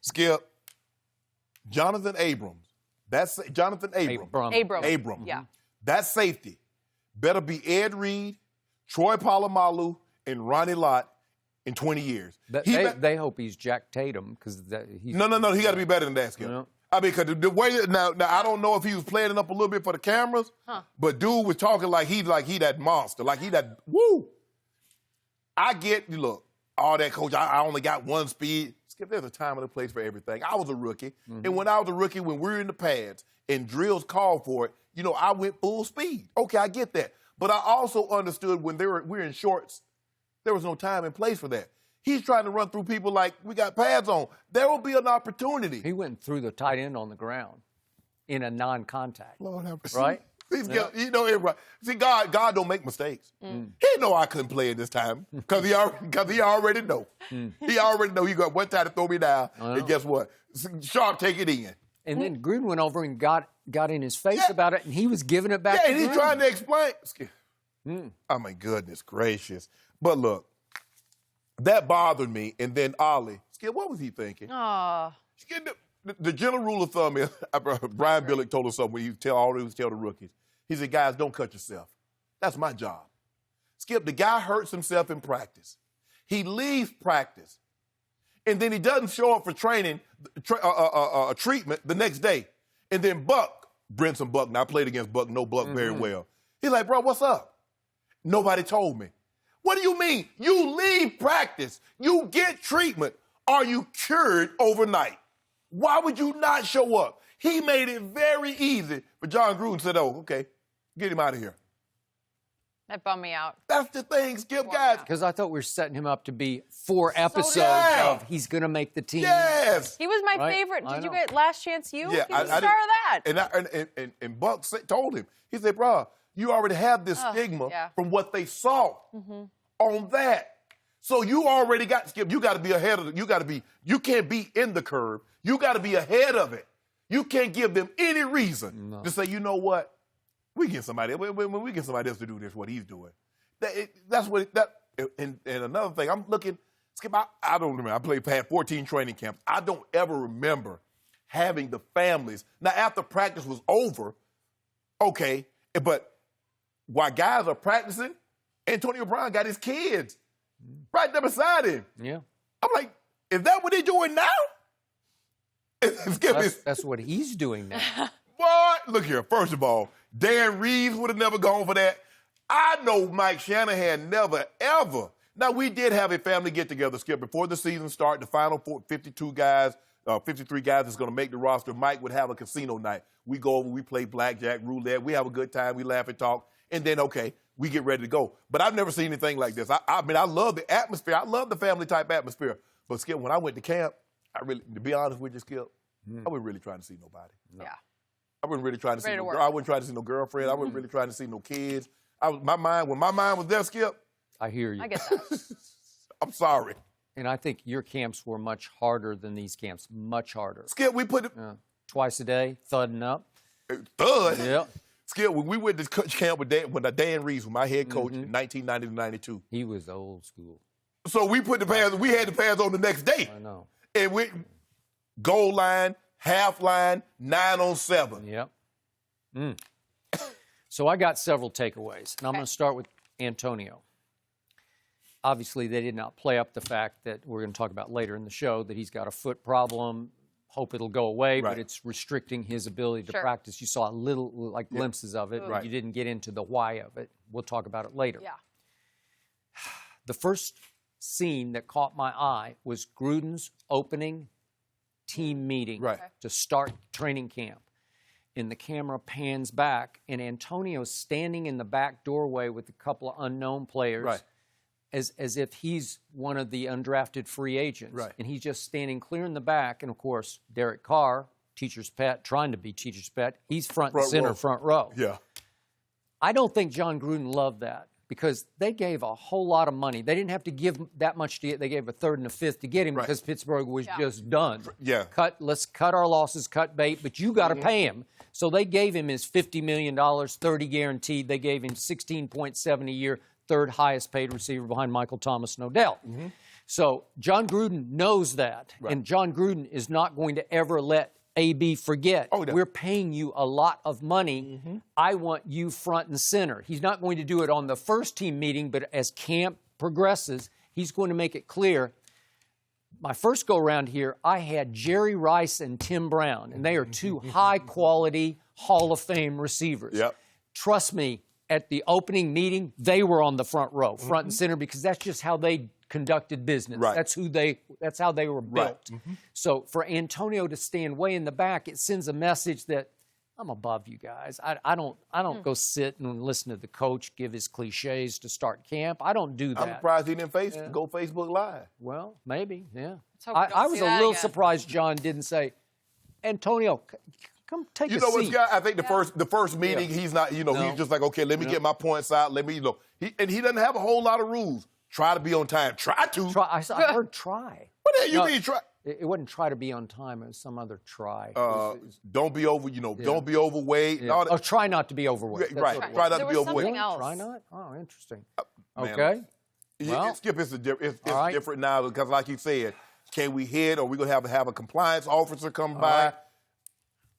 Skip, Jonathan Abrams. That's Jonathan Abram. Abram. Yeah. That safety better be Ed Reed, Troy Polamalu, and Ronnie Lott in 20 years. They hope he's Jack Tatum because he's... No. He got to be better than that, Skip. Yeah. I mean, because the way now I don't know if he was playing it up a little bit for the cameras, but dude was talking like he that monster, like he that woo. I get look all that, coach. I only got one speed. Skip, there's a time and a place for everything. I was a rookie, and when I was a rookie, when we were in the pads and drills called for it, I went full speed. Okay, I get that, but I also understood when we're in shorts, there was no time and place for that. He's trying to run through people like we got pads on. There will be an opportunity. He went through the tight end on the ground in a non-contact. Lord have mercy. Right? Everybody. See, God don't make mistakes. He know I couldn't play it this time because he already know. He already know he got one time to throw me down, and guess what? Sharpe take it in. And then Gruden went over and got in his face about it, and he was giving it back to and he's Gruden. trying to explain. Oh, my goodness gracious. But look, that bothered me. And then Ollie, Skip, what was he thinking? Skip, the general rule of thumb is, Brian Billick told us something when he always tell the rookies. He said, guys, don't cut yourself. That's my job. Skip, the guy hurts himself in practice. He leaves practice. And then he doesn't show up for training, treatment the next day. And then Brinson Buck, now I played against Buck, know Buck very well. He's like, bro, what's up? Nobody told me. What do you mean? You leave practice, you get treatment. Are you cured overnight? Why would you not show up? He made it very easy for John Gruden said, oh, okay, get him out of here. That bummed me out. That's the thing, Skip, guys. Because I thought we were setting him up to be 4 episodes of he's going to make the team. Yes. He was my favorite. Did you get Last Chance U? Yeah, he was the star of that. And Buck told him, he said, bro, you already have this stigma from what they saw on that. So you already got, Skip, you got to be ahead of it. You can't be in the curve. You got to be ahead of it. You can't give them any reason to say, you know what, we get somebody, when we get somebody else to do this, what he's doing. And another thing, I'm looking, Skip, I don't remember. I played 14 training camps. I don't ever remember having the families. Now, after practice was over, okay, but while guys are practicing, Antonio Brown got his kids right there beside him. Yeah. I'm like, is that what they're doing now? That's what he's doing now. Boy, look here. First of all, Dan Reeves would have never gone for that. I know Mike Shanahan never, ever. Now, we did have a family get-together, Skip, before the season started. The final 52 guys, 53 guys that's going to make the roster. Mike would have a casino night. We go over, we play blackjack, roulette. We have a good time. We laugh and talk. And then, okay, we get ready to go. But I've never seen anything like this. I mean, I love the atmosphere. I love the family-type atmosphere. But, Skip, when I went to camp, to be honest with you, Skip, I wasn't really trying to see nobody. No. Yeah. I wasn't really trying to see no girl. I wasn't trying to see no girlfriend. I wasn't really trying to see no kids. When my mind was there, Skip. I hear you. I get that. I'm sorry. And I think your camps were much harder than these camps. Much harder. Skip, we put it twice a day, thudding up. Thud? Yeah. Skip, when we went to camp with Dan Reeves, my head coach, in 1990 to 92. He was old school. So we put the pads. We had the pads on the next day. I know. And we goal line, half line, 9 on 7. Yep. So I got several takeaways, and I'm going to start with Antonio. Obviously, they did not play up the fact that we're going to talk about later in the show that he's got a foot problem. Hope it'll go away, but it's restricting his ability to practice. You saw a little, glimpses of it, but you didn't get into the why of it. We'll talk about it later. Yeah. The first scene that caught my eye was Gruden's opening team meeting to start training camp. And the camera pans back, and Antonio's standing in the back doorway with a couple of unknown players as if he's one of the undrafted free agents. And he's just standing clear in the back. And, of course, Derek Carr, teacher's pet, trying to be teacher's pet, he's front row. Yeah. I don't think John Gruden loved that because they gave a whole lot of money. They didn't have to give that much to get. They gave a third and a fifth to get him because Pittsburgh was just done. Yeah. Let's cut our losses, cut bait, but you got to pay him. So they gave him his $50 million, 30 guaranteed. They gave him $16.7 a year, third highest paid receiver behind Michael Thomas and Odell. So John Gruden knows that, and John Gruden is not going to ever let AB forget. We're paying you a lot of money. I want you front and center. He's not going to do it on the first team meeting, but as camp progresses, he's going to make it clear. My first go-around here, I had Jerry Rice and Tim Brown, and they are two high-quality Hall of Fame receivers. Trust me, at the opening meeting, they were on the front row, front and center, because that's just how they conducted business. That's how they were built. So for Antonio to stand way in the back, it sends a message that I'm above you guys. I don't go sit and listen to the coach give his cliches to start camp. I don't do that. I'm surprised he didn't go Facebook Live. Well, maybe, yeah. I was a little surprised John didn't say, Antonio, come take a seat. You know what, Scott? I think the first meeting, he's not, he's just like, okay, let me get my points out. Let me, and he doesn't have a whole lot of rules. Try to be on time. Try to. I heard try. What the hell you mean try? It wasn't try to be on time. It was some other try. Don't be over, don't be overweight. Yeah. Oh, try not to be overweight. Right. Try not to be overweight. Something else. Try not? Oh, interesting. Okay. Well, Skip, it's different now because, like you said, can we hit or are we going to have a compliance officer come by?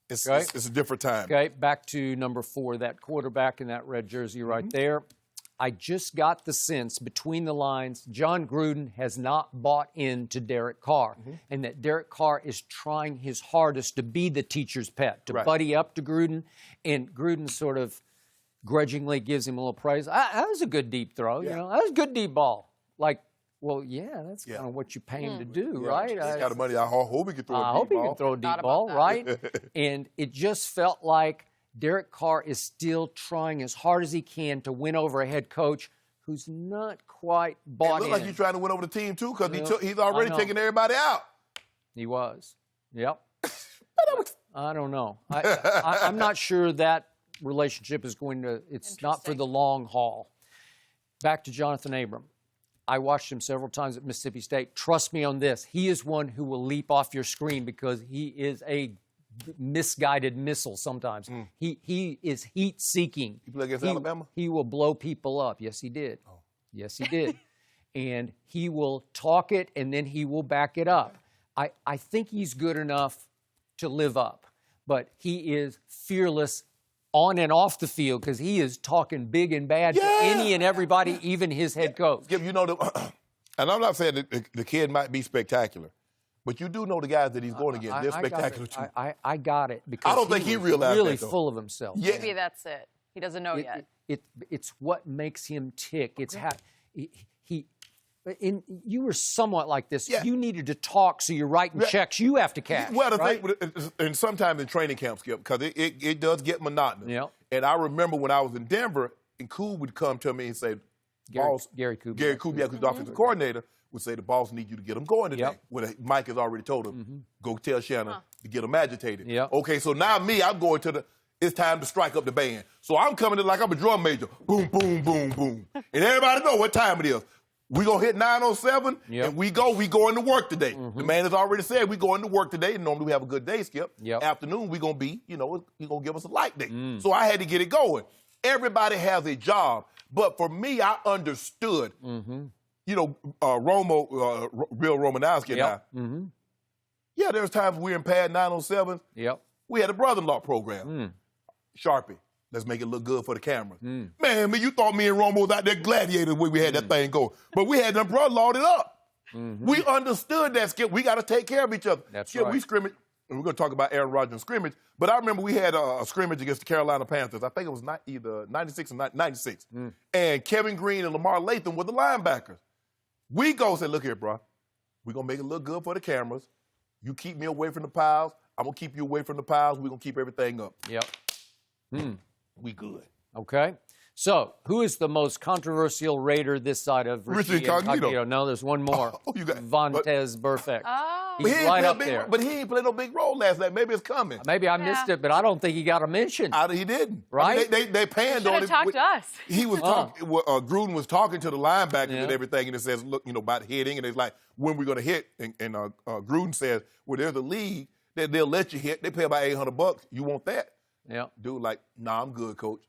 It's a different time. Okay, back to number 4, that quarterback in that red jersey right there. I just got the sense between the lines, John Gruden has not bought into Derek Carr, and that Derek Carr is trying his hardest to be the teacher's pet, to buddy up to Gruden, and Gruden sort of grudgingly gives him a little praise. That was a good deep throw, that was a good deep ball. Like, well, that's kind of what you pay him to do, right? He's got the money. I hope he can throw a deep ball. I hope he can throw a deep ball, right? And it just felt like Derek Carr is still trying as hard as he can to win over a head coach who's not quite bought in. It looks like he's trying to win over the team, too, because he's already taking everybody out. He was. Yep. I don't know. I'm not sure that relationship is going to – it's not for the long haul. Back to Jonathan Abram. I watched him several times at Mississippi State. Trust me on this. He is one who will leap off your screen because he is a misguided missile sometimes. He is heat-seeking. You play against Alabama? He will blow people up. Yes, he did. Yes, he did. And he will talk it, and then he will back it up. I think he's good enough to live up, but he is fearless on and off the field because he is talking big and bad to any and everybody, even his head coach. And I'm not saying that the kid might be spectacular, but you do know the guys that he's going against. They're spectacular, too. I got it. Because I don't think he realized really that, though. full of himself. Maybe that's it. He doesn't know yet. It's what makes him tick. It's how you were somewhat like this. You needed to talk, so you're writing checks you have to cash. Well, the thing, and sometimes in training camp, Skip, because it does get monotonous. Yep. And I remember when I was in Denver, and Cool would come to me and say, Gary Kubiak, who's the offensive coordinator, would say the boss needs you to get them going today. When Mike has already told him, go tell Shannon to get them agitated. Okay, so now I'm going to it's time to strike up the band. So I'm coming in like I'm a drum major. Boom, boom, boom, boom. And everybody know what time it is. We going to hit 9:07, and we going to work today. The man has already said we going to work today, and normally we have a good day, Skip. Afternoon, we going to be, he's going to give us a light day. So I had to get it going. Everybody has a job, but for me, I understood. Bill Romanowski and I. Yeah, there's times we're in pad 907. We had a brother-in-law program. Sharpe. Let's make it look good for the cameras. Man, you thought me and Romo was out there gladiators when we had that thing going. But we had them brother loaded up. We understood that, Skip. We got to take care of each other. That's right. We scrimmage, and we're going to talk about Aaron Rodgers and scrimmage, but I remember we had a scrimmage against the Carolina Panthers. I think it was either 96 or 96. And Kevin Green and Lamar Latham were the linebackers. We go say, look here, bro. We're going to make it look good for the cameras. You keep me away from the piles. I'm going to keep you away from the piles. We're going to keep everything up. We good. Okay. So, who is the most controversial Raider this side of Richard Incognito? No, there's one more. You got Vontez Burfict. He's right up there. But he ain't played no big role last night. Maybe it's coming. Maybe I missed it, but I don't think he got a mention. He didn't. Right? I mean, they panned on him. Talked to us. He was talking. Gruden was talking to the linebackers and everything, and it says, look, about hitting, and it's like, when we're going to hit? And Gruden says, well, there's a league that they'll let you hit. They pay about $800. You want that? Dude, like, nah, I'm good, coach.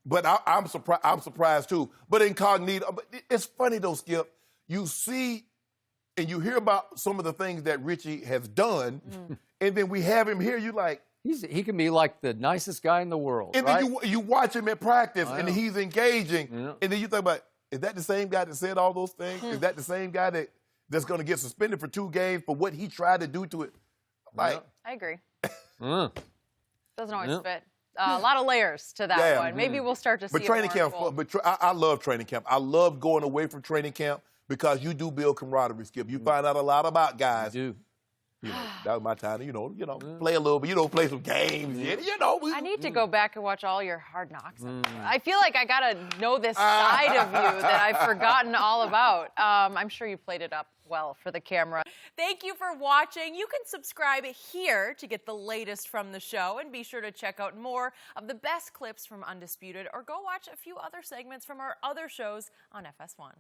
But I'm surprised too. But Incognito, it's funny though, Skip. You see and you hear about some of the things that Richie has done, and then we have him here, you like... He can be like the nicest guy in the world, and right? then you watch him at practice, and he's engaging, and then you think about, is that the same guy that said all those things? Is that the same guy that's going to get suspended for 2 games for what he tried to do to it? Like, I agree. Doesn't always fit. A lot of layers to that one. Maybe we'll start to see. But training camp, I love training camp. I love going away from training camp because you do build camaraderie, Skip. You find out a lot about guys. You do. You know, that was my time to, play a little bit, play some games. I need to go back and watch all your Hard Knocks. I feel like I got to know this side of you that I've forgotten all about. I'm sure you played it up well for the camera. Thank you for watching. You can subscribe here to get the latest from the show, and be sure to check out more of the best clips from Undisputed, or go watch a few other segments from our other shows on FS1.